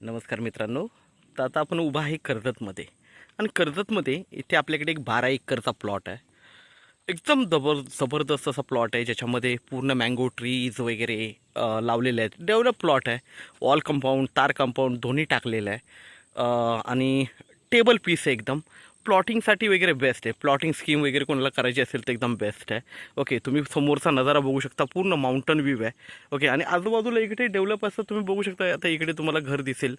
नमस्कार मित्रांनो. तर आता आपण उभा आहे कर्जतमध्ये आणि कर्जतमध्ये इथे आपल्याकडे एक 12 एकरचा प्लॉट आहे. एकदम जबरदस्त असा प्लॉट आहे ज्याच्यामध्ये पूर्ण मँगो ट्रीज वगैरे लावलेले आहेत. डेव्हलप प्लॉट आहे. वॉल कंपाऊंड, तार कंपाऊंड दोन्ही टाकलेलं आहे. आणि टेबल पीस आहे एकदम. प्लॉटिंगसाठी वगैरे बेस्ट आहे. प्लॉटिंग स्कीम वगैरे कोणाला करायची असेल तर एकदम बेस्ट आहे. ओके, तुम्ही समोरचा नजारा बघू शकता, पूर्ण माउंटन व्ह्यू आहे. ओके, आणि आजूबाजूला इकडे डेव्हलप असं तुम्ही बघू शकता. आता इकडे तुम्हाला घर दिसेल,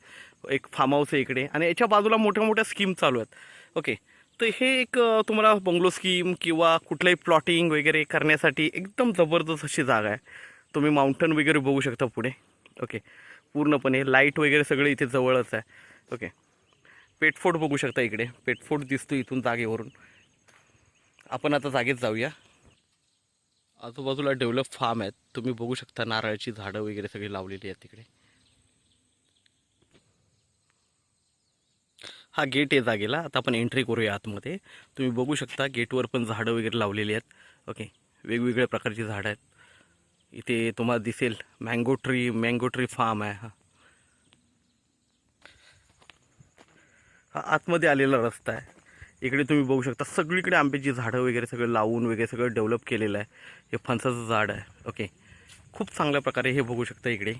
एक फार्म हाऊस आहे इकडे, आणि याच्या बाजूला मोठ्या मोठ्या स्कीम चालू आहेत. ओके, तर हे एक तुम्हाला बंगलो स्कीम किंवा कुठलंही प्लॉटिंग वगैरे करण्यासाठी एकदम जबरदस्त अशी जागा आहे. तुम्ही माउंटन वगैरे बघू शकता पुढे. ओके, पूर्णपणे लाईट वगैरे सगळं इथे जवळच आहे. ओके, पेटफोर्ट बघू शकता इकडे. पेटफोर्ट दिसतो इथून जागेवरून. आपण आता जागेत जाऊया. आजूबाजूला डेव्हलप फार्म आहेत. तुम्ही बघू शकता नारळाची झाडं वगैरे सगळी लावलेली आहेत तिकडे. हा गेट आहे जागेला. आता आपण एंट्री करूया आतमध्ये. तुम्ही बघू शकता गेटवर पण झाडं वगैरे लावलेली आहेत. ओके, वेगवेगळ्या प्रकारची झाडं आहेत. इथे तुम्हाला दिसेल मँगो ट्री फार्म आहे. हा आतमध्ये आलेला रस्ता आहे. इकडे तुम्ही बघू शकता सगळीकडे आंब्याची झाडं वगैरे सगळं लावून वगैरे सगळं डेव्हलप केलेलं आहे. हे फणसाचं झाड आहे. ओके, खूप चांगल्या प्रकारे हे बघू शकता इकडे.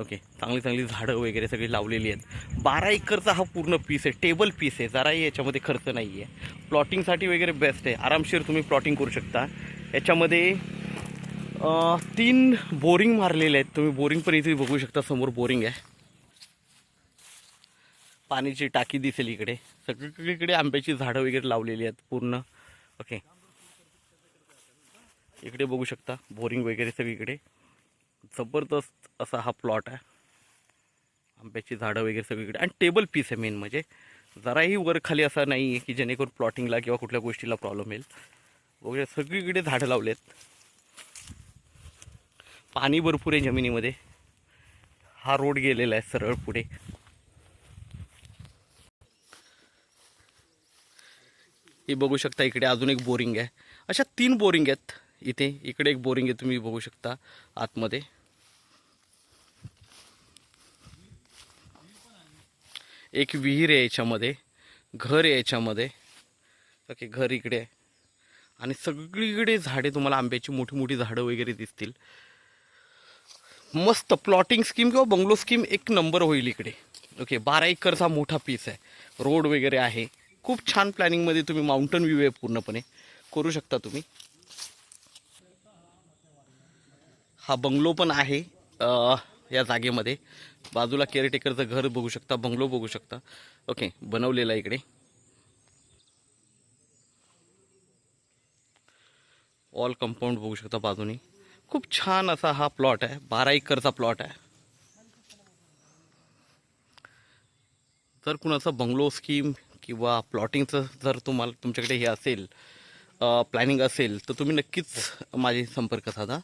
ओके, चांगली चांगली झाडं वगैरे सगळी लावलेली आहेत. 12 एकरचा हा पूर्ण पीस आहे. टेबल पीस आहे. जराही याच्यामध्ये खर्च नाही आहे. प्लॉटिंगसाठी वगैरे बेस्ट आहे. आरामशीर तुम्ही प्लॉटिंग करू शकता. याच्यामध्ये 3 बोरिंग मारलेले आहेत. तुम्ही बोरिंग पण इथे बघू शकता. समोर बोरिंग आहे. पाण्याची टाकी दिसेल इकडे. सगळीकडे आंब्याची झाडं वगैरे लावलेली आहेत पूर्ण. ओके, इकडे बघू शकता बोरिंग वगैरे सगळीकडे. जबरदस्त असा हा प्लॉट आहे. आंब्याची झाडं वगैरे सगळीकडे आणि टेबल पीस आहे मेन म्हणजे. जराही वर खाली असा नाही आहे की जेणेकरून प्लॉटिंगला किंवा कुठल्या गोष्टीला प्रॉब्लेम येईल. वगैरे सगळीकडे झाडं लावलेत. पाणी भरपूर आहे जमिनीमध्ये. हा रोड गेलेला आहे सरळ पुढे. हे बघू शकता इकडे अजून एक बोरिंग आहे. अशा 3 बोरिंग आहेत इथे. इकडे एक बोरिंग आहे तुम्ही बघू शकता आतमध्ये. एक विहीर आहे याच्यामध्ये. घर आहे याच्यामध्ये. ओके, घर इकडे आहे. आणि सगळीकडे झाडे तुम्हाला आंब्याची मोठी मोठी झाडं वगैरे दिसतील. मस्त प्लॉटिंग स्कीम किंवा बंगलो स्कीम एक नंबर होईल इकडे. ओके, 12 एकरचा मोठा पीस आहे. रोड वगैरे आहे. खूप छान प्लॅनिंगमध्ये तुम्ही माउंटन व्ह्यू आहे पूर्णपणे करू शकता तुम्ही. हा बंगलो पण आहे या जागेमध्ये. बाजूला केअरटेकरचं घर बघू शकता, बंगलो बघू शकता. ओके, बनवलेला इकडे. ऑल कंपाऊंड बघू शकता बाजूनी. खूप छान असा हा प्लॉट आहे. 12 एकरचा प्लॉट आहे. जर कुणाचं बंगलो स्कीम किंवा प्लॉटिंगचं जर तुम्हाला तुमच्याकडे हे असेल प्लॅनिंग असेल तर तुम्ही नक्कीच माझे संपर्क साधा.